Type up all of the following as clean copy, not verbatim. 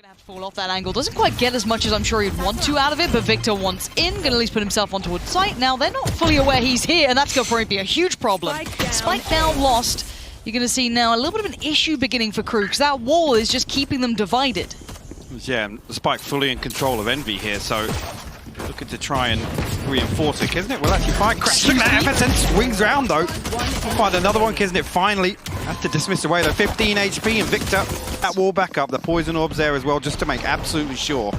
Have to fall off that angle. Doesn't quite get as much as I'm sure he'd want to out of it, but Victor wants in. Gonna at least put himself on towards site. Now, they're not fully aware he's here, and that's going to probably be a huge problem. Spike now lost. You're going to see now a little bit of an issue beginning for Crew, because that wall is just keeping them divided. Yeah, Spike fully in control of Envy here, so looking to try and reinforce it. Kisnet will actually find Crash. Look at that, and swings round though. Find another one. Kisnet finally has to dismiss away though. 15 HP, and Victor that wall back up. The poison orbs there as well, just to make absolutely sure.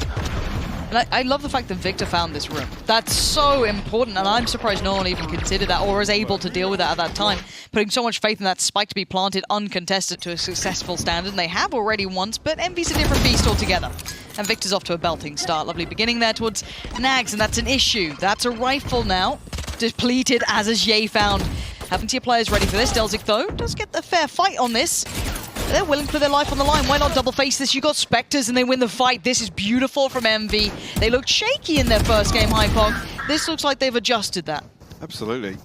I love the fact that Victor found this room. That's so important, and I'm surprised no one even considered that or was able to deal with that at that time. Putting so much faith in that spike to be planted uncontested to a successful standard, and they have already once, but Envy's a different beast altogether. And Victor's off to a belting start. Lovely beginning there towards Nags, and that's an issue. That's a rifle now, depleted as is Ye found. Haven't your players ready for this. delzik, though, does get the fair fight on this. They're willing to put their life on the line. Why not double face this? You got Spectres and they win the fight. This is beautiful from Envy. They looked shaky in their first game, Hypog. This looks like they've adjusted that. Absolutely.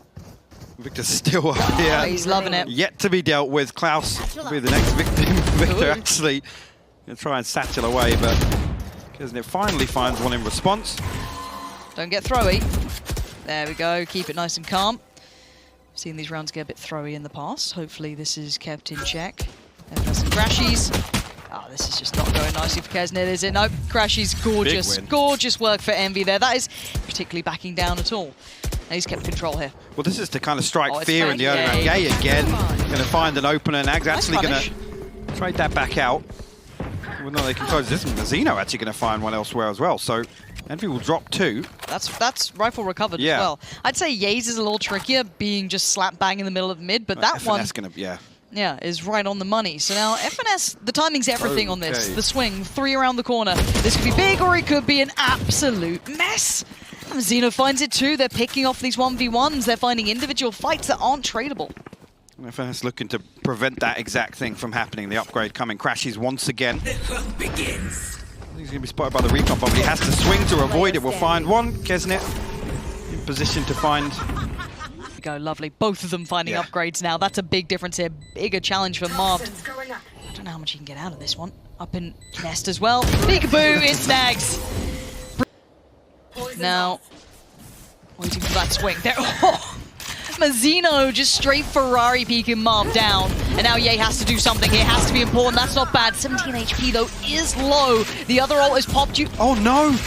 Victor's still up here. Oh, he's loving it. Yet to be dealt with. Klaus will be the next victim. Victor actually going to try and satchel away, but Kisnet finally finds one in response. Don't get throwy. There we go. Keep it nice and calm. Seen these rounds get a bit throwy in the past. Hopefully this is kept in check. There's some Crashies. Oh, this is just not going nicely for Kesnet, is it? No, Crashies, gorgeous. Gorgeous work for Envy there. That is particularly backing down at all. And he's kept control here. Well, this is to kind of strike fear in the early round. Ye again, going to find an opener. Nag's actually going to trade that back out. Well, no, they can close this. Mazino actually going to find one elsewhere as well. So Envy will drop two. That's rifle recovered as well. I'd say Ye's is a little trickier, being just slap bang in the middle of mid, but that one... Yeah, is right on the money. So now FNS, the timing's everything on this. The swing, 3 around the corner. This could be big or it could be an absolute mess. And Zeno finds it too. They're picking off these 1v1s. They're finding individual fights that aren't tradable. FNS looking to prevent that exact thing from happening. The upgrade coming. Crashes once again. The hunt begins. He's going to be spotted by the recon, but he has to swing to avoid it. We'll find one. Kesnet in position to find... Go, lovely. Both of them finding upgrades now. That's a big difference here. Bigger challenge for Marv. I don't know how much he can get out of this one. Up in Nest as well. Peekaboo, it's Nags. Now, waiting for that swing. There. Oh. Mazino just straight Ferrari peeking Marv down. And now Ye has to do something. It has to be important. That's not bad. 17 HP though is low. The other ult is popped you. Oh no!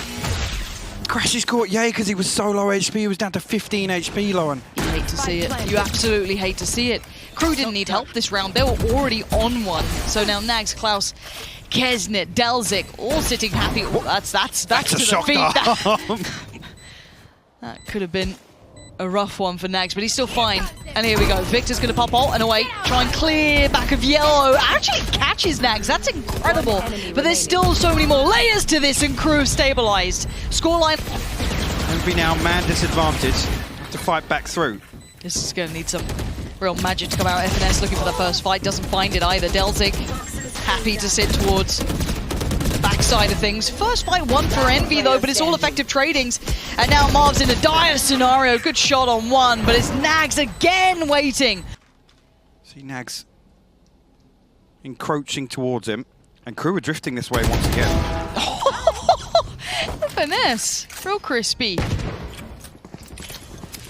Crashes caught Ye because he was so low HP. He was down to 15 HP, Lauren. You hate to see it. You absolutely hate to see it. Crew didn't need help this round. They were already on one. So now Nags, Klaus, Kesnet, delzik, all sitting happy. Oh, that's to the feet. That could have been a rough one for Nags, but he's still fine. And here we go. Victor's going to pop ult and away. Try and clear back of yellow. Actually catches Nags. That's incredible. But there's still so many more layers to this, and Crew stabilized. Scoreline. Envy now man disadvantage to fight back through. This is going to need some real magic to come out. FNS looking for the first fight. Doesn't find it either. delzik happy to sit towards the backside of things. First fight won for Envy though, but it's all effective tradings. And now Marv's in a dire scenario. Good shot on one, but it's Nags again waiting. See Nags encroaching towards him, and Crew are drifting this way once again. Finesse, real crispy.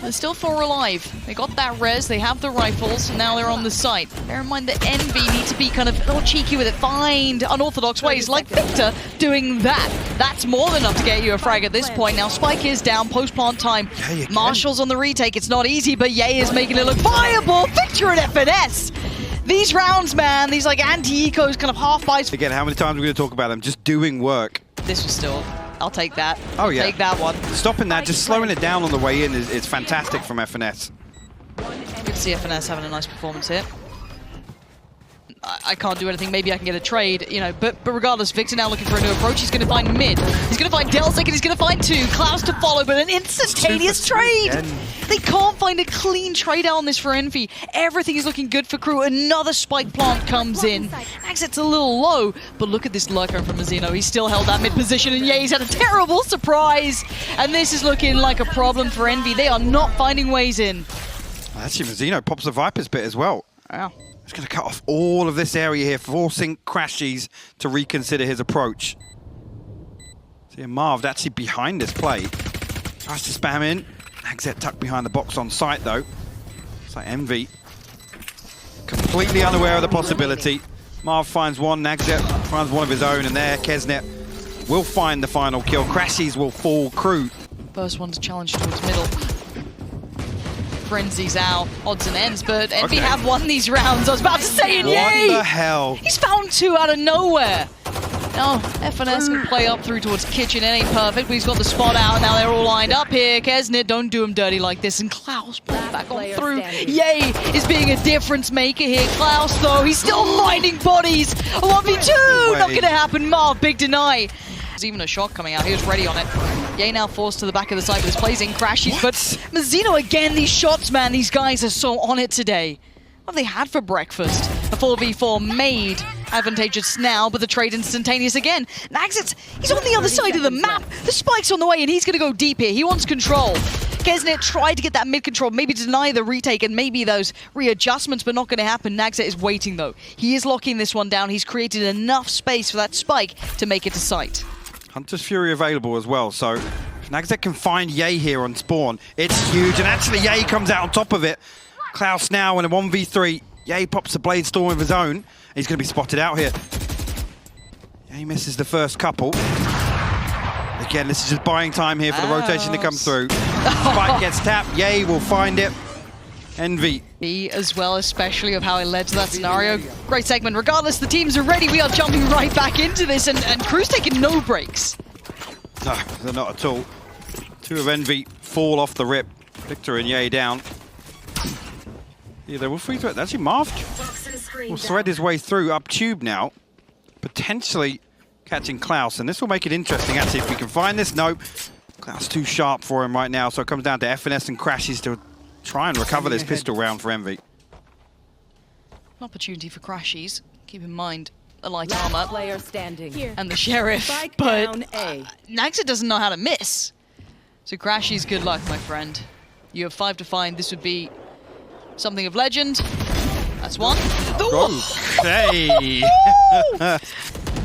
They're still 4 alive. They got that res, they have the rifles, and now they're on the site. Bear in mind that Envy need to be kind of a little cheeky with it, find unorthodox ways, like Victor doing that. That's more than enough to get you a frag at this point. Now Spike is down, post-plant time. Marshall's on the retake, it's not easy, but Ye is making it look viable. Victor at FNS! These rounds, man, these like anti-ecos, kind of half-buys. Again, how many times are we going to talk about them? Just doing work. This was still... I'll take that. Oh yeah. Take that one. Stopping that, just slowing it down on the way in is fantastic from FNS. Good to see FNS having a nice performance here. I can't do anything. Maybe I can get a trade, you know. But regardless, Victor now looking for a new approach. He's going to find mid. He's going to find delzik, and he's going to find 2. Klaus to follow, but an instantaneous trade. They can't find a clean trade out on this for Envy. Everything is looking good for Crew. Another spike plant comes in. Exit's a little low, but look at this lurker from Mazino. He's still held that mid position, and yeah, he's had a terrible surprise. And this is looking like a problem for Envy. They are not finding ways in. Actually, Mazino pops the Viper's bit as well. Wow. He's going to cut off all of this area here, forcing Crashies to reconsider his approach. See, Marv actually behind this play. Tries to spam in. hazed tucked behind the box on site, though. It's like Envy. Completely unaware of the possibility. Marv finds one, hazed finds one of his own, and there, kyedae will find the final kill. Crashies will fall crew. First one to challenge towards middle. Frenzy's out, odds and ends, but Envy have won these rounds. I was about to say it, yay! What the hell? He's found two out of nowhere. Now, FNS can play up through towards kitchen. It ain't perfect, but he's got the spot out. Now they're all lined up here. kyedae, don't do him dirty like this. And Klaus pulls back on through. Yay is being a difference maker here. Klaus, though, he's still finding bodies. A 1v2, not gonna happen. Marv, big deny. There's even a shot coming out. He was ready on it. Yay now forced to the back of the site with his plays in Crashies. But Mazzino again, these shots, man. These guys are so on it today. What have they had for breakfast? A 4v4 made advantageous now, but the trade instantaneous again. hazed, he's on the other side of the map. The spike's on the way, and he's going to go deep here. He wants control. kyedae tried to get that mid control, maybe deny the retake and maybe those readjustments, but not going to happen. hazed is waiting, though. He is locking this one down. He's created enough space for that spike to make it to site. Hunter's Fury available as well, so if hazed can find Yay here on spawn, it's huge, and actually Yay comes out on top of it. Klaus now in a 1v3. Yay pops a Blade Storm of his own. He's going to be spotted out here. Yay misses the first couple. Again, this is just buying time here for the rotation to come through. Spike gets tapped. Yay will find it. Envy. B as well, especially of how it led to that scenario. Great segment. Regardless, the teams are ready. We are jumping right back into this, and Crew's taking no breaks. No, they're not at all. Two of Envy fall off the rip. Victor and Yay down. Yeah, they will free threat. Actually, Marv will thread his way through up tube now, potentially catching Klaus, and this will make it interesting. Actually, if we can find this, nope. Klaus too sharp for him right now, so it comes down to FNS and Crashies to try and recover this pistol round for Envy. An opportunity for Crashies. Keep in mind, a light armor player standing here, and the sheriff, but hazed doesn't know how to miss. So Crashies, good luck, my friend. You have 5 to find. This would be something of legend. That's one. Okay.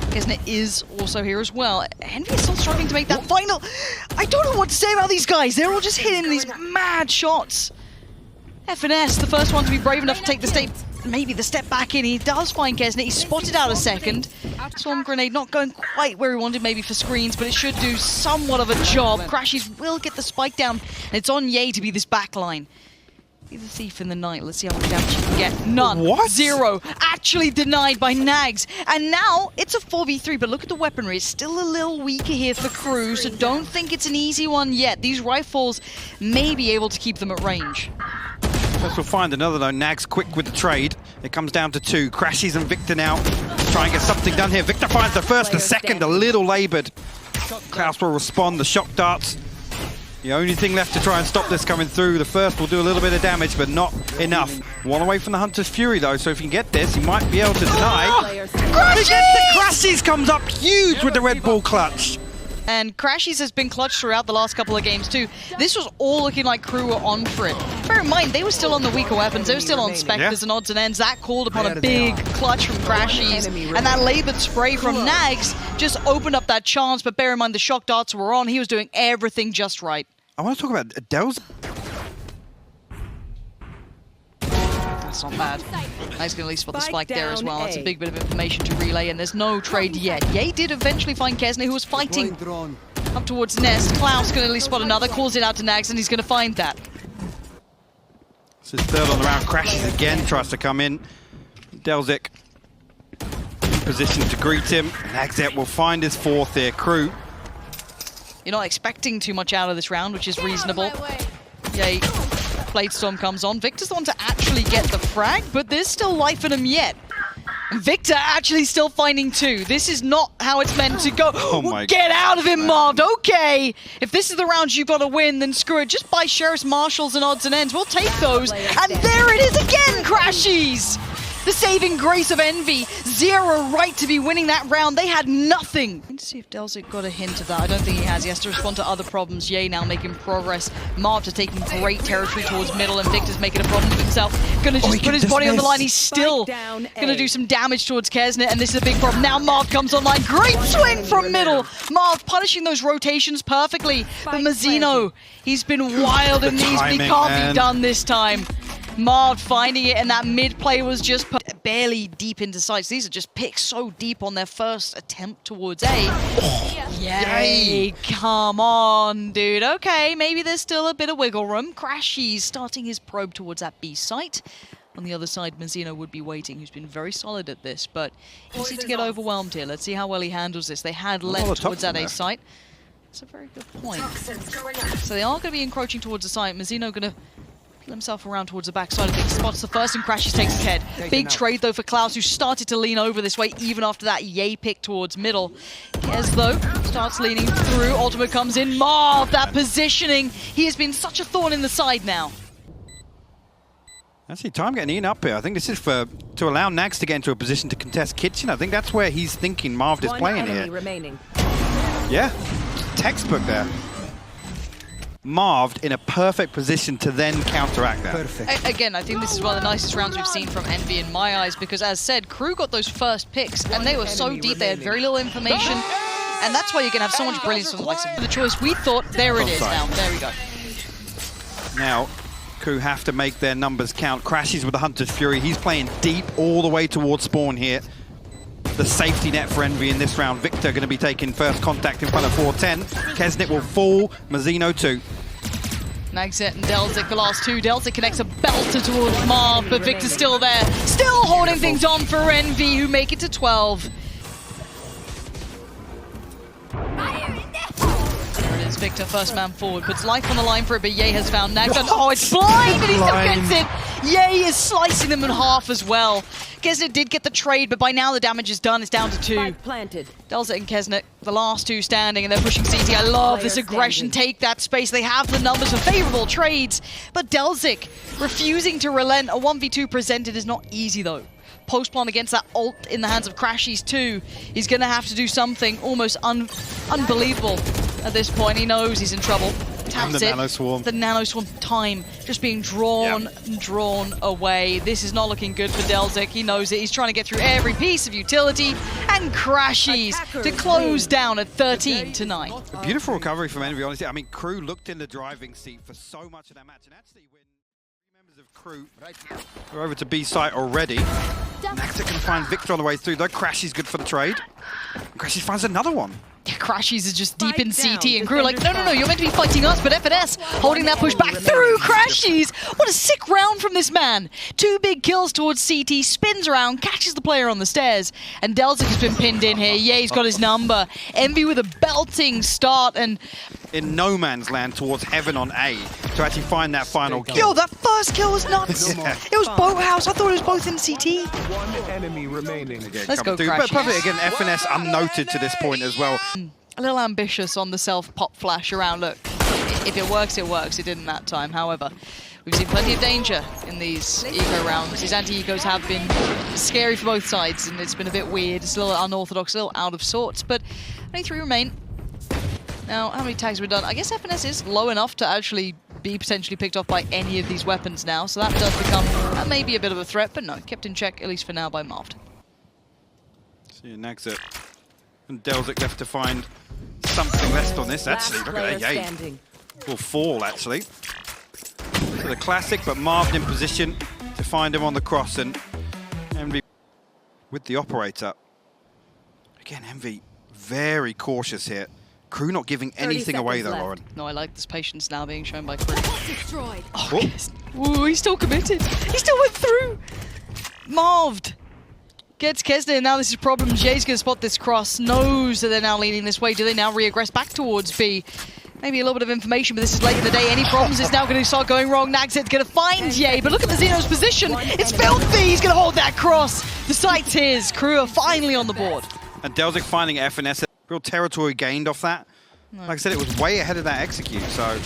kyedae is also here as well. Envy is still struggling to make that final. I don't know what to say about these guys. They're all just hitting these mad shots. FNS, the first one to be brave enough to take the step back in. He does find kyedae. He's spotted out a second. Swarm grenade not going quite where he wanted, maybe for screens, but it should do somewhat of a job. Crashies will get the spike down, and it's on Yay to be this backline. Be the thief in the night. Let's see how much damage you can get. None. What? 0. Actually denied by Nags. And now it's a 4v3, but look at the weaponry. It's still a little weaker here for Crew, so don't think it's an easy one yet. These rifles may be able to keep them at range. First we'll find another though. Nags quick with the trade. It comes down to 2. Crashies and Victor now. Try and get something done here. Victor finds the first, the second, a little laboured. Klaus will respond. The shock darts. The only thing left to try and stop this coming through. The first will do a little bit of damage, but not enough. One away from the Hunter's Fury, though, so if you can get this, he might be able to deny. Crashies comes up huge with the Red Bull clutch. And Crashies has been clutched throughout the last couple of games, too. This was all looking like Crew were on for it. Bear in mind, they were still on the weaker weapons. They were still on Spectres and odds and ends. That called upon a big clutch from Crashies. And that laboured spray from Nags just opened up that chance. But bear in mind, the shock darts were on. He was doing everything just right. I want to talk about Adele's. That's not bad. He's going to at least spot the spike there as well. That's a big bit of information to relay, and there's no trade yet. Yay did eventually find kyedae, who was fighting up towards Nest. Klaus going to at least spot another, calls it out to Nags, and he's going to find that. This is third on the round. Crashies again, tries to come in. Delzik in position to greet him. hazed will find his 4th here. Crew. You're not expecting too much out of this round, which is reasonable. Yay. Blade Storm comes on. Victor's the one to actually get the frag, but there's still life in him yet. And Victor actually still finding 2. This is not how it's meant to go. Oh my Get out of him, Marv. Okay. If this is the round you've got to win, then screw it. Just buy Sheriff's Marshals and odds and ends. We'll take those. And there it is again, Crashies. The saving grace of Envy. Zero right to be winning that round. They had nothing. Let's see if deltuc got a hint of that. I don't think he has. He has to respond to other problems. Ye now making progress. Marvs are taking great territory towards middle, and Victor's making a problem with himself. Gonna just put his body on the line. He's still gonna do some damage towards kyedae, and this is a big problem. Now Marv comes online. Great swing from middle. Marv punishing those rotations perfectly. But Mazino, he's been wild in these, but he can't be done this time. Marv finding it, and that mid play was just barely deep into sights. These are just picks so deep on their first attempt towards A. Oh, yay! Come on, dude. Okay, maybe there's still a bit of wiggle room. Crashy's starting his probe towards that B site. On the other side, Mazino would be waiting, who's been very solid at this, but easy to get overwhelmed here. Let's see how well he handles this. They had left towards that A site. That's a very good point. So they are going to be encroaching towards the site. Mazino going to peel himself around towards the back side of things. Spots the first, and Crashes takes the head. Big trade, though, for Klaus, who started to lean over this way, even after that Ye pick towards middle. Kez, though, starts leaning through. Ultimate comes in. Marv, that positioning. He has been such a thorn in the side now. Actually, time getting Ian up here. I think this is to allow Nags to get into a position to contest Kitchen. I think that's where he's thinking Marv is playing here. Remaining. Yeah, textbook there. Marved in a perfect position to then counteract that. Perfect. Again, I think this is one of the nicest rounds we've seen from Envy in my eyes, because as said, Crew got those first picks, and they were so deep, they had very little information, and that's why you're going to have so much brilliance from the likes of the choice. We thought, there it is now. There we go. Now, Crew have to make their numbers count. Crashes with the Hunter's Fury. He's playing deep all the way towards spawn here. The safety net for Envy in this round. Victor going to be taking first contact in front of 410. kyedae will fall. Mazino too. Nagset and deltuc, the last two. deltuc connects a belter towards Marv, but Victor's still there. Still holding things on for Envy, who make it to 12. There it is, Victor, first man forward. Puts life on the line for it, but Ye has found Nagset. Oh, it's blind, and he still gets it. Ye is slicing them in half as well. kyedae did get the trade, but by now the damage is done. It's down to 2. deltuc and kyedae, the last two standing, and they're pushing CT. I love this aggression. Take that space. They have the numbers for favorable trades, but deltuc refusing to relent. A 1v2 presented is not easy, though. Post plant against that ult in the hands of Crashies too. He's going to have to do something almost unbelievable at this point. He knows he's in trouble. Taps the nano swarm. The nano swarm time just being drawn and drawn away. This is not looking good for deltuc. He knows it. He's trying to get through every piece of utility, and Crashies to close down at 13-9. A beautiful recovery from Envy, honestly. I mean, Crew looked in the driving seat for so much of that match, and actually when members of Crew are over to B site already, Nagset can find Victor on the way through, though. Crashies good for the trade. Crashies finds another one. Crashies is just deep in CT, and Crew are like, no, you're meant to be fighting us, but FNS holding that push back through Crashies. What a sick round from this man. 2 big kills towards CT, spins around, catches the player on the stairs, and deltuc has been pinned in here. Yeah, he's got his number. Envy with a belting start, and in no man's land towards heaven on A to actually find that final kill. Yo, that first kill was nuts. It was boathouse. I thought it was both in CT. One enemy remaining. Let's go, But Crashies. perfect again, FNS unnoted to this point as well. A little ambitious on the self-pop flash around. Look, if it works, it works. It didn't that time. However, we've seen plenty of danger in these eco rounds. These anti-ecos have been scary for both sides, and it's been a bit weird. It's a little unorthodox, a little out of sorts, but only 3 remain. Now, how many tags were done? I guess FNS is low enough to actually be potentially picked off by any of these weapons now, so that does become maybe a bit of a threat, but no, kept in check, at least for now, by Marved. See, Nagset and deltuc left to find something left on this. Actually, look at that, yay. Will fall, actually. So the classic, but Marved in position to find him on the cross, and Envy with the operator. Again, Envy very cautious here. Crew not giving anything away though, Lauren. No, I like this patience now being shown by Crew. Destroyed. Oh, yes. Ooh, he's still committed. He still went through. Marved. Gets kyedae, and now this is problems. Jay's going to spot this cross. Knows that they're now leaning this way. Do they now re-aggress back towards B? Maybe a little bit of information, but this is late in the day. Any problems is now going to start going wrong. Nagset's going to find Ye, but look at Mazino's position. It's filthy. He's going to hold that cross. The site's his. Crew are finally on the board. And deltuc finding FNS. Real territory gained off that. Like I said, it was way ahead of that execute, so...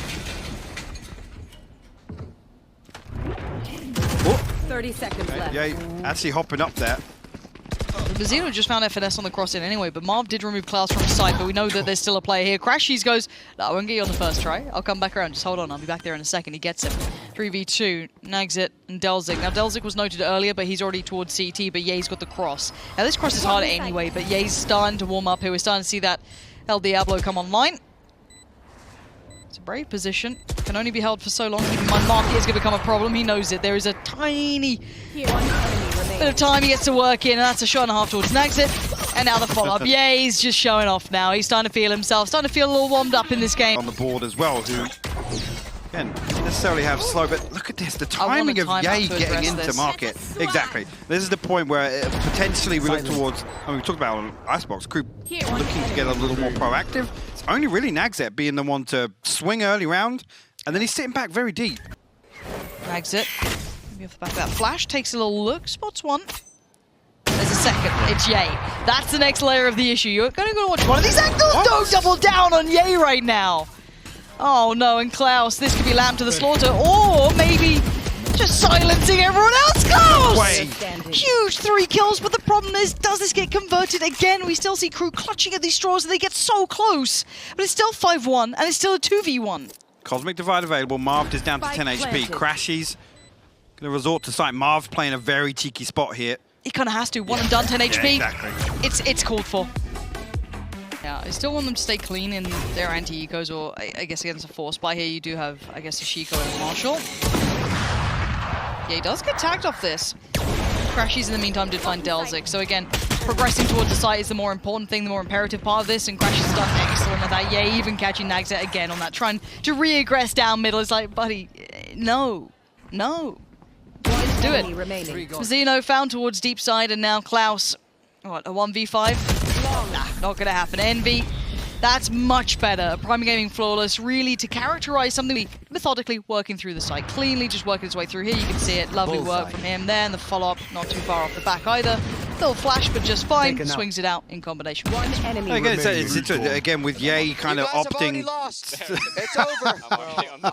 30 seconds left. Yeah, actually hopping up there. Bazino just found FNS on the cross in anyway, but Marv did remove Klaus from sight, but we know that there's still a player here. Crashies goes, no, I won't get you on the first try. I'll come back around. Just hold on. I'll be back there in a second. He gets him. 3v2, Nagzit and delzik. Now, delzik was noted earlier, but he's already towards CT, but Ye's got the cross. Now, this cross is harder anyway, but Ye's starting to warm up here. We're starting to see that El Diablo come online. It's a brave position. Can only be held for so long. Keep in mind, Mark is going to become a problem. He knows it. There is a tiny bit of time he gets to work in, and that's a shot and a half towards Nagzit. And now the follow-up. Yeah, he's just showing off now. He's starting to feel himself, starting to feel a little warmed up in this game. On the board as well, who, again, doesn't necessarily have slow, but look at this, the timing of Ye getting into market. Exactly. This is the point where potentially we look towards, I mean, we talked about on Icebox, Crew looking to get a little more proactive. It's only really Nagzit being the one to swing early round, and then he's sitting back very deep. Nagzit, maybe off the back of that flash, takes a little look, spots one. There's a second, it's Ye. That's the next layer of the issue. You're going to watch one of these angles. Don't double down on Ye right now. Oh no, and Klaus, this could be lamb to the slaughter, or maybe just silencing everyone else. Klaus! Huge 3 kills, but the problem is, does this get converted again? We still see Crew clutching at these straws, and they get so close. But it's still 5-1, and it's still a 2v1. Cosmic Divide available. Marv is down to 10 HP. Crashies going to resort to sight. Marv playing a very cheeky spot here. He kind of has to. One and done, 10 HP. Yeah, exactly. It's called for. Yeah, I still want them to stay clean in their anti-ecos, or I guess against a force. By here you do have, I guess, a Shiko and a Marshall. Yeah, he does get tagged off this. Crashies in the meantime did find delzik. So again, progressing towards the site is the more important thing, the more imperative part of this, and Crashies has done excellent at that. Yeah, even catching Nagzit again on that, trying to re-aggress down middle. It's like, buddy, no. Do it. Zeno found towards deep side, and now Klaus, what, a 1v5? Nah, not gonna happen. Envy, that's much better. Prime Gaming flawless, really to characterize something methodically working through the site, cleanly just working its way through here. You can see it, lovely work from him there, and the follow-up not too far off the back either. Little flash, but just fine. Swings it out in combination. One enemy again, it's interesting, again with Ye kind of opting. It's over.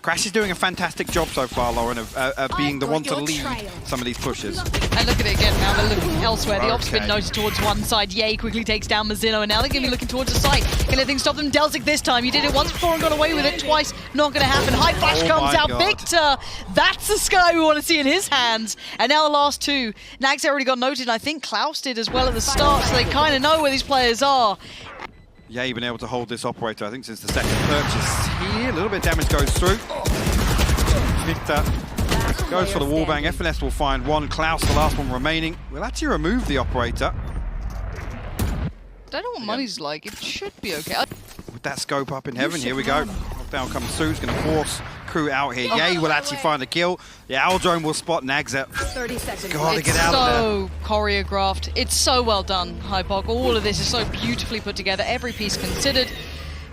Crash is doing a fantastic job so far, Lauren, of being the one to lead some of these pushes. And look at it again, now they're looking elsewhere. The op's been noted towards one side. Ye quickly takes down Mazino, and now they're going to be looking towards the site. Can anything stop them? delzik this time. He did it once before and got away with it twice. Not going to happen. High flash comes out. God. Victor, that's the sky we want to see in his hands. And now the last two. Nags already got noted, and I think Klaus did as well at the start, so they kind of know where these players are. Yeah, been able to hold this operator, I think, since the second purchase here. A little bit of damage goes through. Victor goes for the wallbang. FNS will find one. Klaus, the last one remaining, will actually remove the operator. I don't know what money's like. It should be okay. With that scope up in heaven, here we go. Knockdown comes through. It's going to force Crew out here. Ye will actually find a kill. The Aldrome will spot Nagzit. 30 seconds. Gotta get out of there. It's so choreographed. It's so well done, Hypok. All of this is so beautifully put together. Every piece considered.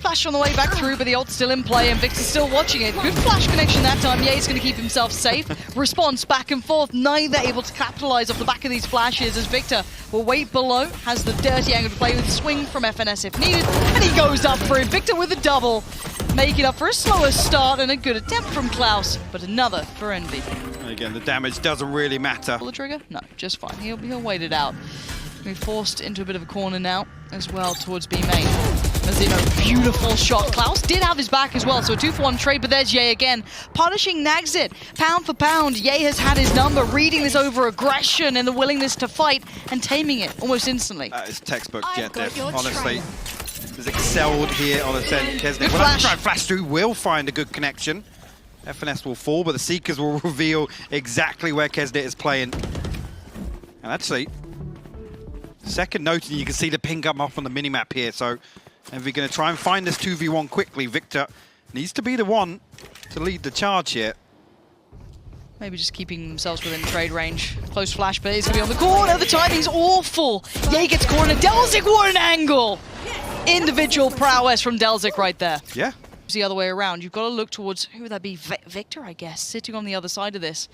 Flash on the way back through, but the ult's still in play, and Victor's still watching it. Good flash connection that time. Ye's going to keep himself safe. Response back and forth. Neither able to capitalize off the back of these flashes, as Victor will wait below. Has the dirty angle to play with. Swing from FNS if needed, and he goes up for it. Victor with a double. Making up for a slower start and a good attempt from Klaus, but another for Envy. Again, the damage doesn't really matter. Pull the trigger? No, just fine. He'll wait it out. We're forced into a bit of a corner now, as well, towards B main. Mazino, beautiful shot. Klaus did have his back as well, so a 2-for-1 trade, but there's Ye again. Punishing Nagzit, pound for pound. Ye has had his number, reading this over aggression and the willingness to fight, and taming it almost instantly. That is textbook jet def, honestly. Has excelled here on a Zen. Kesnet will flash. try and flash through, will find a good connection. FNS will fall, but the Seekers will reveal exactly where Kesnet is playing. And actually, second note, and you can see the ping come up on the minimap here, so Envy going to try and find this 2v1 quickly. Victor needs to be the one to lead the charge here. Maybe just keeping themselves within trade range. Close flash, but he's going to be on the corner. The timing's awful. Ye gets cornered. delzik, what an angle! Individual prowess from delzik right there. Yeah. It's the other way around. You've got to look towards, who would that be? Victor, I guess, sitting on the other side of this.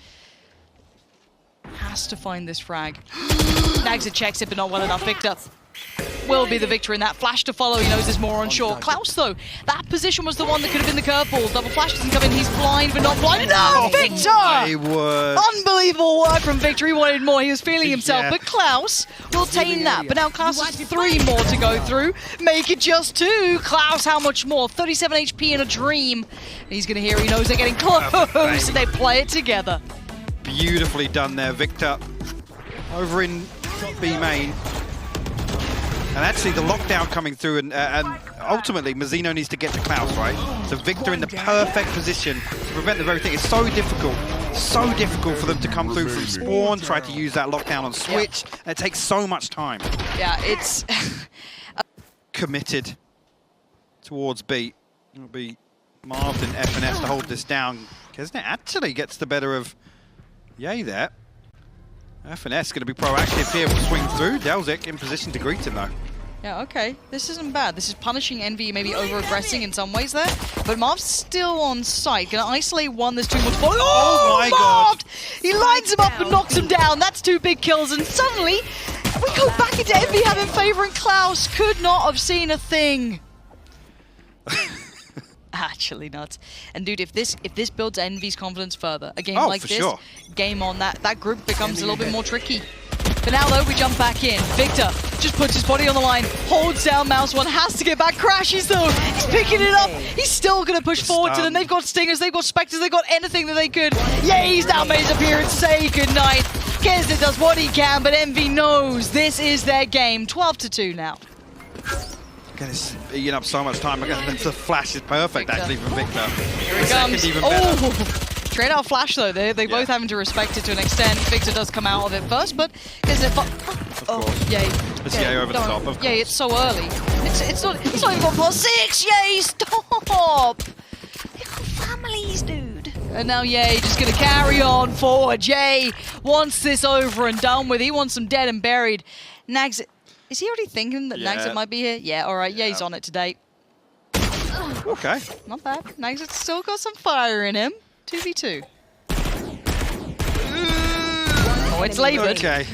Has to find this frag. Nagzit checks it, but not well enough. Victor will be the victor in that. Flash to follow, he knows there's more on shore. Klaus, though, that position was the one that could have been the curveball. Double flash doesn't come in, he's blind, but not blind. No, Victor! My word. Unbelievable work from Victor, he wanted more, he was feeling himself, Yeah. but Klaus will tame that. But now Klaus has 3 more to go through, make it just 2. Klaus, how much more? 37 HP in a dream. He's gonna hear, he knows they're getting close, and they play it together. Beautifully done there, Victor. Over in B main. And actually the lockdown coming through and ultimately Mazzino needs to get to Klaus, right? So Victor in the perfect position to prevent the very thing. It's so difficult for them to come through from spawn, try to use that lockdown on switch, and it takes so much time. Yeah, it's... Committed towards B. It'll be Marv and FNS to hold this down. kyedae actually gets the better of Yay there. FNS going to be proactive here, will swing through. Delzik in position to greet him though. Yeah, okay. This isn't bad. This is punishing Envy, maybe over-aggressing in some ways there. But Marv's still on site. Gonna isolate one, there's too much volume. Oh my Marv! God! He lines him up and knocks him down. That's 2 big kills, and suddenly we go back into Envy having favor, and Klaus could not have seen a thing. Actually nuts. And dude, if this builds Envy's confidence further, a game like this, sure. game on that group becomes a little bit more tricky. But now though, we jump back in. Victor just puts his body on the line, holds down Mouse One, has to get back, crashes though. He's picking it up. He's still gonna push forward to them. They've got Stingers, they've got Spectres, they've got anything that they could. Yeah, he's now made his appearance. Say goodnight. kyedae does what he can, but Envy knows this is their game. 12-2 now. It's eating up so much time. I guess the flash is perfect actually from Victor. Here he comes. Even better. Oh! Straight out flash though. They both having to respect it to an extent. Victor does come out of it first, but yay. It's yay over the top, of course. Yay, it's so early. It's not even got +6! Yay, stop! They've got families, dude. And now Yay just gonna carry on forward. Yay wants this over and done with. He wants them dead and buried. Nags, is he already thinking that Nags might be here? Yeah, alright, Yay's on it today. Okay. Not bad. Nags still got some fire in him. 2v2. Oh, it's laboured. Okay.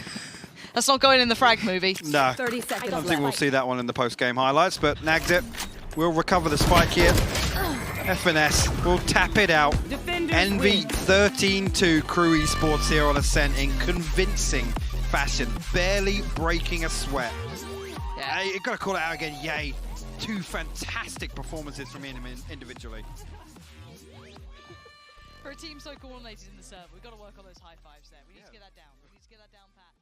That's not going in the frag movie. No. 30 seconds I don't left. think we'll see that one in the post-game highlights, but Nagzit will recover the spike here. FNS will tap it out. Envy 13-2 Crew Esports here on Ascent in convincing fashion, barely breaking a sweat. Yeah. You've got to call it out again, Yay. 2 fantastic performances from him individually. For a team so coordinated in the server, we've got to work on those high fives there. We need to get that down. We need to get that down pat.